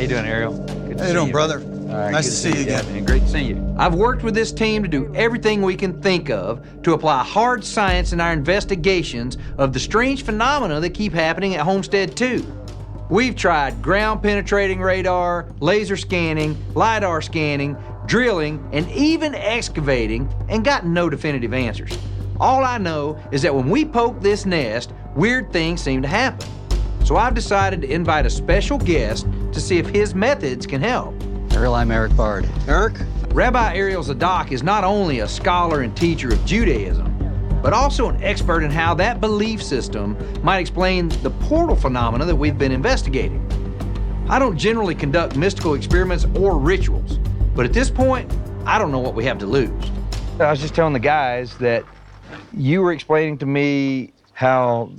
doing, Ariel? Good to How you doing, brother? Right, nice to see you again. Yeah, man. Great to see you. I've worked with this team to do everything we can think of to apply hard science in our investigations of the strange phenomena that keep happening at Homestead 2. We've tried ground-penetrating radar, laser scanning, LiDAR scanning, drilling, and even excavating, and gotten no definitive answers. All I know is that when we poke this nest, weird things seem to happen. So I've decided to invite a special guest to see if his methods can help. Ariel, I'm Eric Bard. Eric? Rabbi Ariel Zadok is not only a scholar and teacher of Judaism, but also an expert in how that belief system might explain the portal phenomena that we've been investigating. I don't generally conduct mystical experiments or rituals, but at this point, I don't know what we have to lose. I was just telling the guys that you were explaining to me how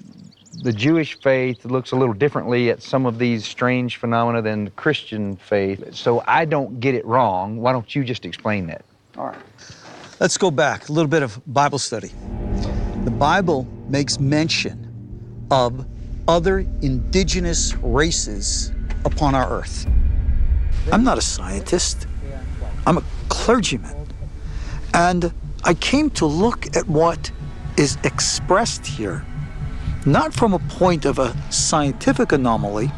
the Jewish faith looks a little differently at some of these strange phenomena than the Christian faith. So I don't get it wrong. Why don't you just explain that? All right. Let's go back, a little bit of Bible study. The Bible makes mention of other indigenous races upon our earth. I'm not a scientist. I'm a clergyman. And I came to look at what is expressed here, not from a point of a scientific anomaly,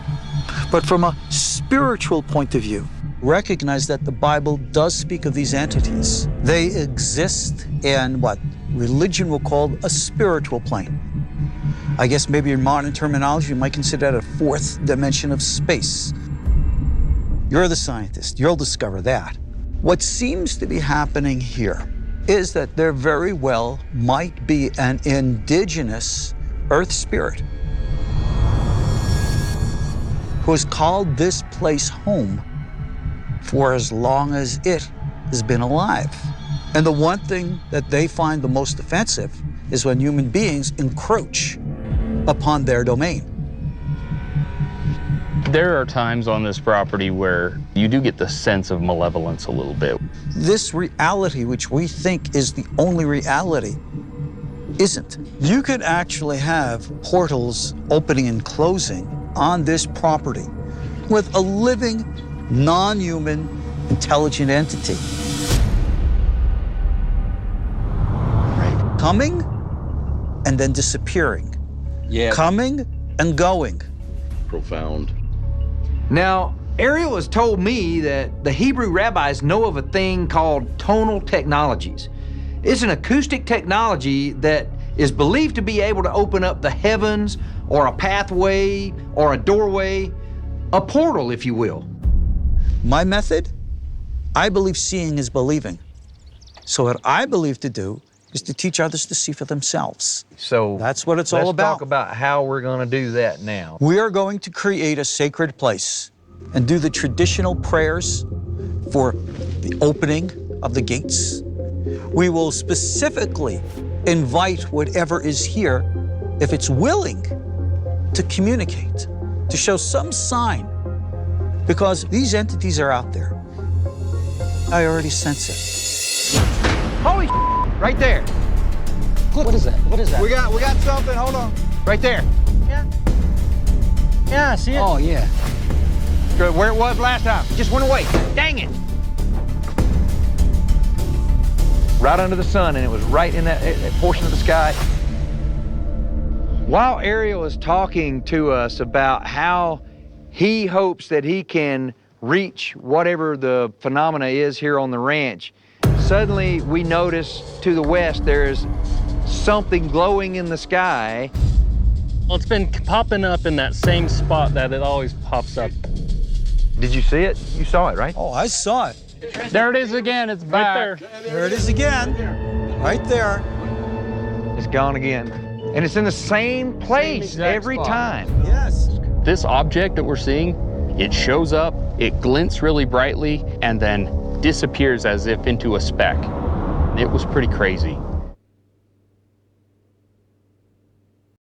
but from a spiritual point of view. Recognize that the Bible does speak of these entities. They exist in what religion will call a spiritual plane. I guess maybe in modern terminology, you might consider that a fourth dimension of space. You're the scientist, you'll discover that. What seems to be happening here is that there very well might be an indigenous earth spirit who has called this place home for as long as it has been alive. And the one thing that they find the most offensive is when human beings encroach upon their domain. There are times on this property where you do get the sense of malevolence a little bit. This reality, which we think is the only reality, isn't. You could actually have portals opening and closing on this property with a living, non-human, intelligent entity. Right. Coming and then disappearing. Yeah. Coming and going. Profound. Now, Ariel has told me that the Hebrew rabbis know of a thing called tonal technologies. It's an acoustic technology that is believed to be able to open up the heavens or a pathway or a doorway, a portal, if you will. My method, I believe seeing is believing. So what I believe to do is to teach others to see for themselves. So that's what it's all about. Let's talk about how we're going to do that now. We are going to create a sacred place and do the traditional prayers for the opening of the gates. We will specifically invite whatever is here, if it's willing, to communicate, to show some sign, because these entities are out there. I already sense it. Holy right there. Look, what is that? What is that? We got something, hold on. Right there. Yeah, I see it. Oh, yeah. Good, where it was last time. Just went away. Dang it. Right under the sun, and it was right in that portion of the sky. While Ariel is talking to us about how he hopes that he can reach whatever the phenomena is here on the ranch, suddenly we notice to the west there's something glowing in the sky. Well, it's been popping up in that same spot that it always pops up. Did you see it? You saw it, right? Oh, I saw it. There it is again, it's back. Right there. There it is again, right there. It's gone again. And it's in the same place every time. Yes. This object that we're seeing, it shows up, it glints really brightly, and then disappears as if into a speck. It was pretty crazy.